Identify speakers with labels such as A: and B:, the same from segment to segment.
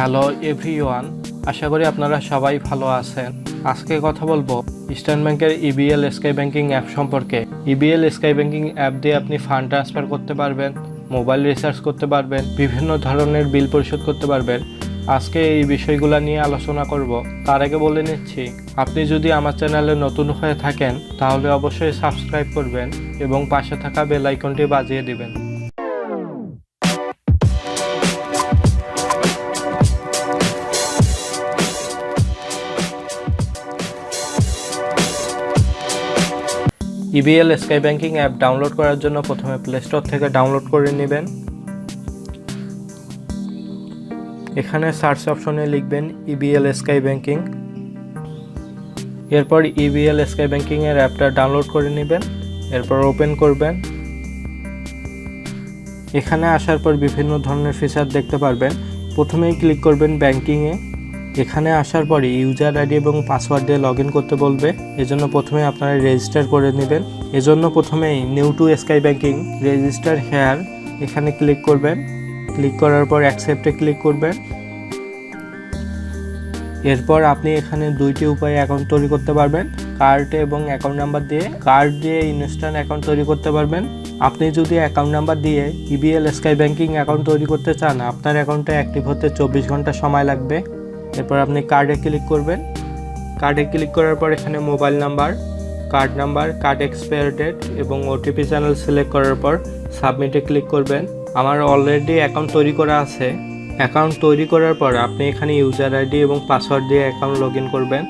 A: Hello everyone, আশা করি আপনারা সবাই ভালো আছেন। আজকে কথা বলবো ইস্টার্ন ব্যাংকের ইবিএল স্কাই ব্যাংকিং অ্যাপ সম্পর্কে। ইবিএল স্কাই ব্যাংকিং অ্যাপ দিয়ে আপনি ফান্ড ট্রান্সফার করতে পারবেন, মোবাইল রিচার্জ করতে পারবেন, বিভিন্ন ধরনের বিল পরিশোধ করতে পারবেন। আজকে এই বিষয়গুলো নিয়ে আলোচনা করব। তার আগে বলে নিচ্ছি, আপনি যদি আমার চ্যানেলে নতুন হয়ে থাকেন তাহলে অবশ্যই সাবস্ক্রাইব করবেন এবং পাশে থাকা বেল আইকনটি বাজিয়ে দিবেন। EBL sky banking app download করার জন্য প্রথমে প্লে স্টোর থেকে ডাউনলোড করে নেবেন। এখানে সার্চ অপশনে লিখবেন ইবিএল স্কাই ব্যাংকিং। এরপর ইবিএল স্কাই ব্যাংকিং এর অ্যাপটা ডাউনলোড করে নেবেন। এরপর ওপেন করবেন। এখানে আসার পর বিভিন্ন ধরনের ফিচার দেখতে পারবেন। প্রথমেই ক্লিক করবেন ব্যাংকিংয়ে। এখানে আসার পরে ইউজার আইডি এবং পাসওয়ার্ড দিয়ে লগ ইন করতে বলবে। এজন্য প্রথমে আপনারা রেজিস্টার করে নেবেন। এজন্য প্রথমেই new to sky banking register here এখানে ক্লিক করবেন। ক্লিক করার পর অ্যাকসেপ্টে ক্লিক করবেন। এরপর আপনি এখানে দুইটি উপায়ে অ্যাকাউন্ট তৈরি করতে পারবেন, কার্ড এবং অ্যাকাউন্ট নাম্বার দিয়ে। কার্ড দিয়ে ইনস্ট্যান্ট অ্যাকাউন্ট তৈরি করতে পারবেন। আপনি যদি অ্যাকাউন্ট নাম্বার দিয়ে ইবিএল স্কাই ব্যাংকিং অ্যাকাউন্ট তৈরি করতে চান, আপনার অ্যাকাউন্টে অ্যাক্টিভ হতে 24 ঘন্টা সময় লাগবে। এরপর আপনি কার্ডে ক্লিক করবেন। কার্ডে ক্লিক করার পর এখানে mobile number, card expire date এবং ওটিপি চ্যানেল সিলেক্ট করার পর সাবমিটে ক্লিক করবেন। আমার অলরেডি অ্যাকাউন্ট তৈরি করা আছে। অ্যাকাউন্ট তৈরি করার পর আপনি এখানে ইউজার আইডি এবং পাসওয়ার্ড দিয়ে অ্যাকাউন্ট লগ ইন করবেন।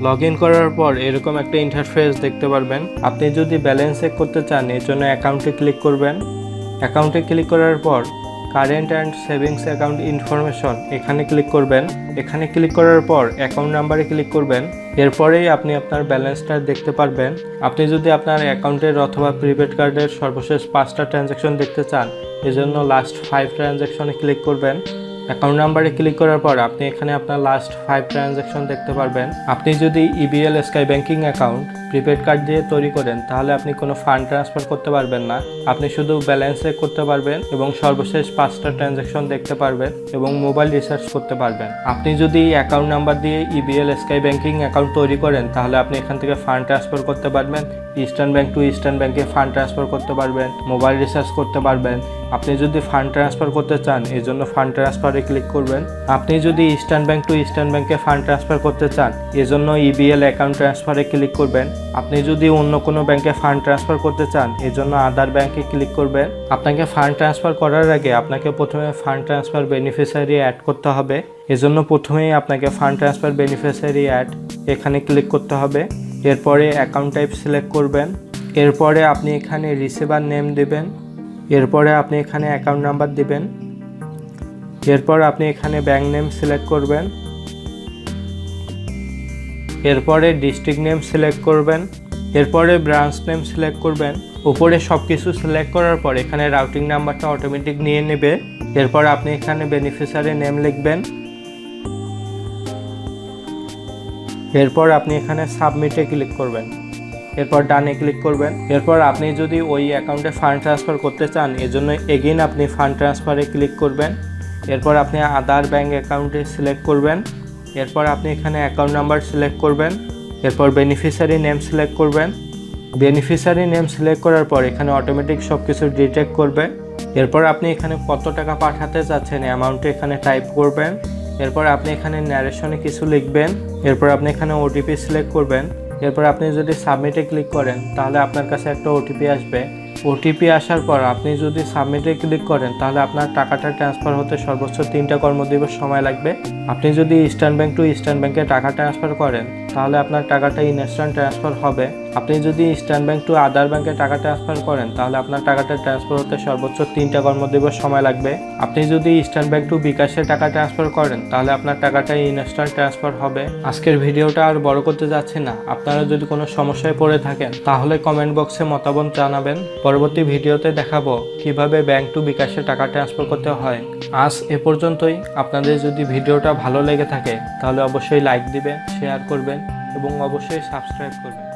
A: লগ ইন করার পর এরকম একটা ইন্টারফেস দেখতে পারবেন। আপনি যদি ব্যালেন্স চেক করতে চান, এর জন্য অ্যাকাউন্টে ক্লিক করবেন। অ্যাকাউন্টে ক্লিক করার পর current and savings account information এখানে ক্লিক করবেন। এখানে ক্লিক করার পর অ্যাকাউন্ট নাম্বারে ক্লিক করবেন। এরপরেই আপনি আপনার ব্যালেন্সটা দেখতে পারবেন। আপনি যদি আপনার অ্যাকাউন্টের অথবা প্রিপেড কার্ডের সর্বশেষ 5টা ট্রানজ্যাকশন দেখতে চান, এজন্য লাস্ট 5 ট্রানজ্যাকশনে ক্লিক করবেন। অ্যাকাউন্ট নাম্বারে ক্লিক করার পর আপনি এখানে আপনার লাস্ট 5 ট্রানজ্যাকশন দেখতে পারবেন। আপনি যদি EBL sky banking account prepaid card দিয়ে তৈরি করেন, তাহলে আপনি কোনো ফান্ড ট্রান্সফার করতে পারবেন না। আপনি শুধু ব্যালেন্স চেক করতে পারবেন এবং সর্বশেষ 5টা ট্রানজ্যাকশন দেখতে পারবেন এবং মোবাইল রিচার্জ করতে পারবেন। আপনি যদি অ্যাকাউন্ট নাম্বার দিয়ে ইবিএল স্কাই ব্যাংকিং অ্যাকাউন্ট তৈরি করেন, তাহলে আপনি এখান থেকে ফান্ড ট্রান্সফার করতে পারবেন। ইস্টার্ন ব্যাংক টু ইস্টার্ন ব্যাংকে ফান্ড ট্রান্সফার করতে পারবেন, মোবাইল রিচার্জ করতে পারবেন। আপনি যদি ফান্ড ট্রান্সফার করতে চান, এই জন্য ফান্ড ট্রান্সফারে ক্লিক করবেন। আপনি যদি ইস্টার্ন ব্যাংক টু ইস্টার্ন ব্যাংকে ফান্ড ট্রান্সফার করতে চান, এজন্য ইবিএল অ্যাকাউন্ট ট্রান্সফারে ক্লিক করবেন। আপনি যদি অন্য কোনো ব্যাংকে ফান্ড ট্রান্সফার করতে চান, এজন্য আদার ব্যাংকে ক্লিক করবেন। আপনাকে ফান্ড ট্রান্সফার করার আগে আপনাকে প্রথমে ফান্ড ট্রান্সফার বেনিফিশিয়ারি অ্যাড করতে হবে। এজন্য প্রথমেই আপনাকে ফান্ড ট্রান্সফার বেনিফিশিয়ারি অ্যাড এখানে ক্লিক করতে হবে। এরপরে অ্যাকাউন্ট টাইপ সিলেক্ট করবেন। এরপরে আপনি এখানে রিসিভার নেম দেবেন। এরপরে আপনি এখানে অ্যাকাউন্ট নাম্বার দিবেন। এরপর আপনি এখানে ব্যাংক নেম সিলেক্ট করবেন। এরপরে ডিস্ট্রিক্ট নেম সিলেক্ট করবেন। এরপরে ব্রাঞ্চ নেম সিলেক্ট করবেন। উপরে সব কিছু সিলেক্ট করার পর এখানে রাউটিং নাম্বারটা অটোমেটিক নিয়ে নেবে। এরপর আপনি এখানে বেনিফিশিয়ারি নেম লিখবেন। এরপর আপনি এখানে সাবমিটে ক্লিক করবেন। এরপর ডানে ক্লিক করবেন। এরপর আপনি যদি ওই অ্যাকাউন্টে ফান্ড ট্রান্সফার করতে চান, এজন্য এগেইন আপনি ফান্ড ট্রান্সফারে ক্লিক করবেন। এরপর আপনি আদার ব্যাংক অ্যাকাউন্টে সিলেক্ট করবেন। এরপর আপনি এখানে অ্যাকাউন্ট নাম্বার সিলেক্ট করবেন। এরপর বেনিফিশিয়ারি নেম সিলেক্ট করবেন। বেনিফিশিয়ারি নেম সিলেক্ট করার পর এখানে অটোমেটিক সব কিছু ডিটেক্ট করবে। এরপর আপনি এখানে কত টাকা পাঠাতে চাচ্ছেন অ্যামাউন্টে এখানে টাইপ করবেন। এরপর আপনি এখানে ন্যারেশনে কিছু লিখবেন। এরপর আপনি এখানে ওটিপি সিলেক্ট করবেন। এরপর আপনি যদি সাবমিটে ক্লিক করেন, তাহলে আপনার কাছে একটা ওটিপি আসবে। ওটিপি আসার পর আপনি যদি সাবমিটে ক্লিক করেন, তাহলে আপনার টাকাটা ট্রান্সফার হতে সর্বোচ্চ 3টা কর্মদিবস সময় লাগবে। আপনি যদি ইস্টার্ন ব্যাংক টু ইস্টার্ন ব্যাংকে টাকা ট্রান্সফার করেন, তাহলে আপনার টাকাটা ইনস্ট্যান্ট ট্রান্সফার হবে। আপনি যদি ইস্টার্ন ব্যাংক টু আদার ব্যাংকে টাকা ট্রান্সফার করেন, তাহলে আপনার টাকাটা ট্রান্সফার হতে সর্বোচ্চ 3টা কর্মদিবস সময় লাগবে। আপনি যদি ইস্টার্ন ব্যাংক টু বিকাশে টাকা ট্রান্সফার করেন, তাহলে আপনার টাকাটা ইনস্ট্যান্ট ট্রান্সফার হবে। আজকের ভিডিওটা আর বড় করতে যাচ্ছি না। আপনারা যদি কোনো সমস্যায় পড়ে থাকেন, তাহলে কমেন্ট বক্সে মতামত জানাবেন। পরবর্তী ভিডিওতে দেখাবো কিভাবে ব্যাংক টু বিকাশে টাকা ট্রান্সফার করতে হয়। আজ এ পর্যন্তই। আপনাদের যদি ভিডিওটা ভালো লেগে থাকে, তাহলে অবশ্যই লাইক দিবেন, শেয়ার করবেন এবং অবশ্যই সাবস্ক্রাইব করবেন।